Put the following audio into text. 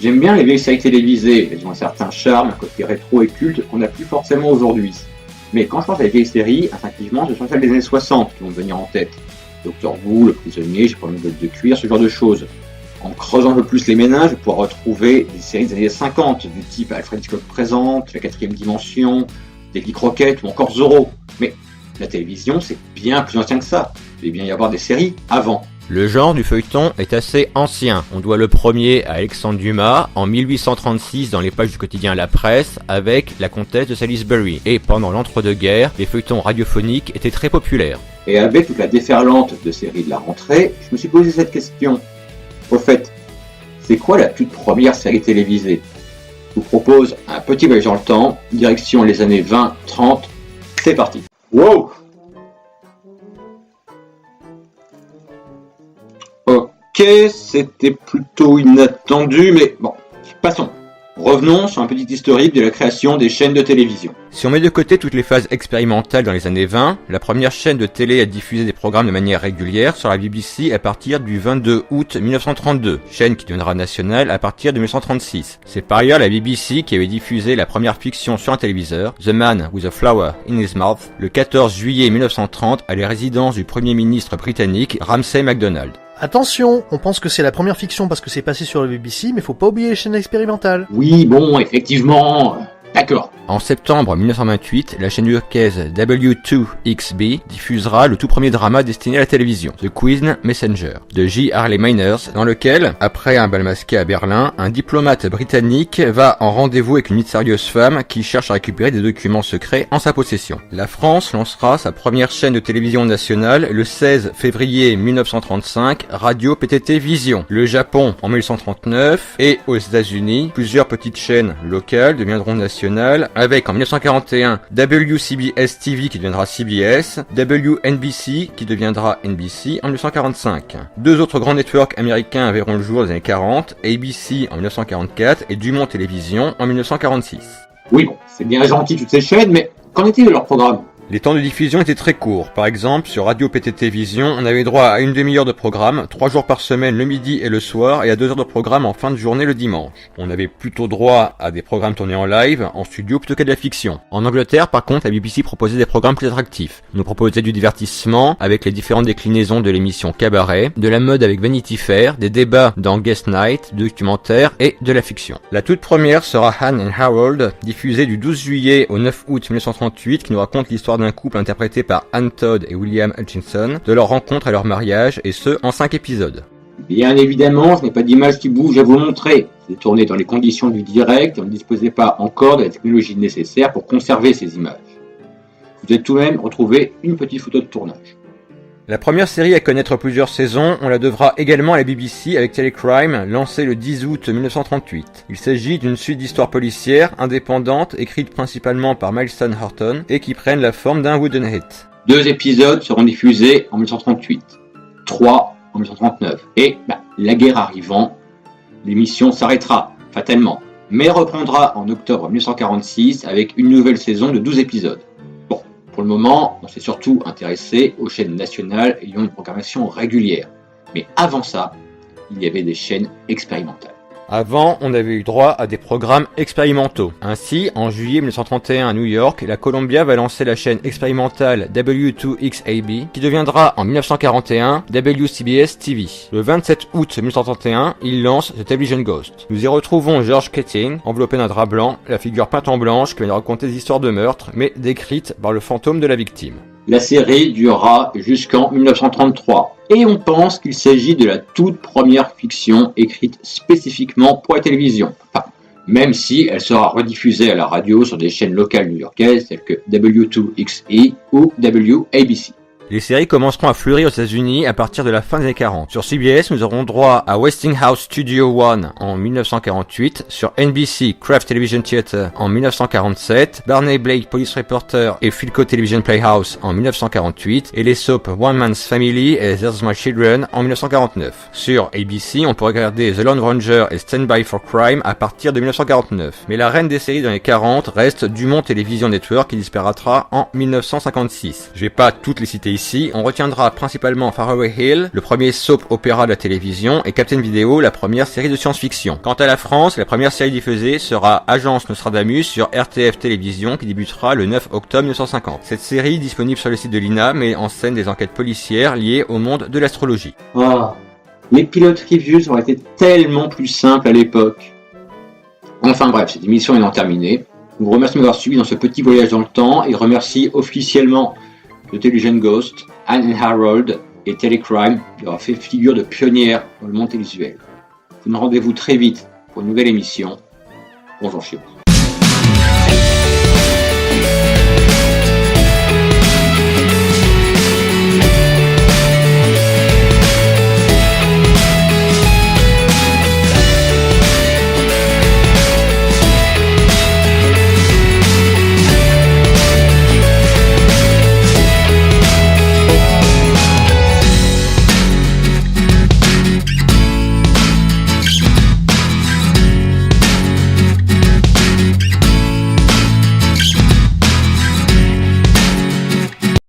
J'aime bien les vieilles séries télévisées, elles ont un certain charme, un côté rétro et culte qu'on n'a plus forcément aujourd'hui. Mais quand je pense à les vieilles séries, instinctivement, ce sont celles des années 60 qui vont me venir en tête. Docteur Who, Le Prisonnier, J'ai pas une botte de cuir, ce genre de choses. En creusant un peu plus les méninges, je pourrais retrouver des séries des années 50, du type Alfred Hitchcock présente, La Quatrième Dimension, Davy Crockett ou encore Zorro. Mais la télévision, c'est bien plus ancien que ça. Il devait bien y avoir des séries avant. Le genre du feuilleton est assez ancien. On doit le premier à Alexandre Dumas en 1836 dans les pages du quotidien La Presse avec La Comtesse de Salisbury. Et pendant l'entre-deux-guerres, les feuilletons radiophoniques étaient très populaires. Et avec toute la déferlante de séries de la rentrée, je me suis posé cette question. Au fait, c'est quoi la toute première série télévisée ? Je vous propose un petit voyage dans le temps, direction les années 20-30. C'est parti. Wow ! Ok, c'était plutôt inattendu, mais bon, passons. Revenons sur un petit historique de la création des chaînes de télévision. Si on met de côté toutes les phases expérimentales dans les années 20, la première chaîne de télé a diffusé des programmes de manière régulière sur la BBC à partir du 22 août 1932, chaîne qui deviendra nationale à partir de 1936. C'est par ailleurs la BBC qui avait diffusé la première fiction sur un téléviseur, The Man with a Flower in His Mouth, le 14 juillet 1930 à la résidence du Premier ministre britannique Ramsay MacDonald. Attention, on pense que c'est la première fiction parce que c'est passé sur le BBC, mais faut pas oublier les chaînes expérimentales. Oui, bon, effectivement, d'accord. En septembre 1928, la chaîne new-yorkaise W2XB diffusera le tout premier drama destiné à la télévision, The Queen Messenger, de J. Harley Miners, dans lequel, après un bal masqué à Berlin, un diplomate britannique va en rendez-vous avec une mystérieuse femme qui cherche à récupérer des documents secrets en sa possession. La France lancera sa première chaîne de télévision nationale le 16 février 1935, Radio PTT Vision. Le Japon en 1939 et aux États-Unis, plusieurs petites chaînes locales deviendront nationales, avec en 1941 WCBS TV qui deviendra CBS, WNBC qui deviendra NBC en 1945. Deux autres grands networks américains verront le jour dans les années 40, ABC en 1944 et Dumont Télévision en 1946. Oui, bon, c'est bien gentil toutes ces chaînes, mais qu'en est-il de leur programme ? Les temps de diffusion étaient très courts. Par exemple, sur Radio PTT Vision, on avait droit à une demi-heure de programme, 3 jours par semaine le midi et le soir, et à 2 heures de programme en fin de journée le dimanche. On avait plutôt droit à des programmes tournés en live, en studio, plutôt qu'à de la fiction. En Angleterre, par contre, la BBC proposait des programmes plus attractifs. On nous proposait du divertissement, avec les différentes déclinaisons de l'émission Cabaret, de la mode avec Vanity Fair, des débats dans Guest Night, de documentaires et de la fiction. La toute première sera Anne and Harold, diffusée du 12 juillet au 9 août 1938, qui nous raconte l'histoire d'un couple interprété par Anne Todd et William Hutchinson, de leur rencontre à leur mariage, et ce, en 5 épisodes. Bien évidemment, je n'ai pas d'image qui bouge à vous montrer. C'est tourné dans les conditions du direct et on ne disposait pas encore de la technologie nécessaire pour conserver ces images. Vous avez tout de même retrouvé une petite photo de tournage. La première série à connaître plusieurs saisons, on la devra également à la BBC avec Telecrime, lancée le 10 août 1938. Il s'agit d'une suite d'histoires policières, indépendantes, écrites principalement par Milestone Horton, et qui prennent la forme d'un wooden hit. 2 épisodes seront diffusés en 1938, 3 en 1939, et la guerre arrivant, l'émission s'arrêtera, fatalement, mais reprendra en octobre 1946 avec une nouvelle saison de 12 épisodes. Pour le moment, on s'est surtout intéressé aux chaînes nationales ayant une programmation régulière. Mais avant ça, il y avait des chaînes expérimentales. Avant, on avait eu droit à des programmes expérimentaux. Ainsi, en juillet 1931 à New York, la Columbia va lancer la chaîne expérimentale W2XAB, qui deviendra en 1941 WCBS TV. Le 27 août 1931, il lance The Television Ghost. Nous y retrouvons George Keating, enveloppé d'un drap blanc, la figure peinte en blanche qui vient de raconter des histoires de meurtre, mais décrites par le fantôme de la victime. La série durera jusqu'en 1933, et on pense qu'il s'agit de la toute première fiction écrite spécifiquement pour la télévision. Enfin, même si elle sera rediffusée à la radio sur des chaînes locales new-yorkaises telles que W2XE ou WABC. Les séries commenceront à fleurir aux États-Unis à partir de la fin des années 40. Sur CBS, nous aurons droit à Westinghouse Studio One en 1948, sur NBC Kraft Television Theatre en 1947, Barney Blake Police Reporter et Philco Television Playhouse en 1948, et les soaps One Man's Family et There's My Children en 1949. Sur ABC, on peut regarder The Lone Ranger et Stand By for Crime à partir de 1949. Mais la reine des séries dans les 40 reste Dumont Television Network qui disparaîtra en 1956. Je vais pas toutes les citer Ici, on retiendra principalement Faraway Hill, le premier soap opéra de la télévision, et Captain Video, la première série de science-fiction. Quant à la France, la première série diffusée sera Agence Nostradamus sur RTF Télévision qui débutera le 9 octobre 1950. Cette série, disponible sur le site de l'INA, met en scène des enquêtes policières liées au monde de l'astrologie. Oh, les pilotes reviews auraient été tellement plus simples à l'époque. Enfin bref, cette émission est terminée. Je vous remercie de m'avoir suivi dans ce petit voyage dans le temps et remercie officiellement The Television Ghost, Anne and Harold et Telecrime d'avoir fait figure de pionnière dans le monde télévisuel. Je vous donne rendez-vous très vite pour une nouvelle émission. Bonjour chez vous.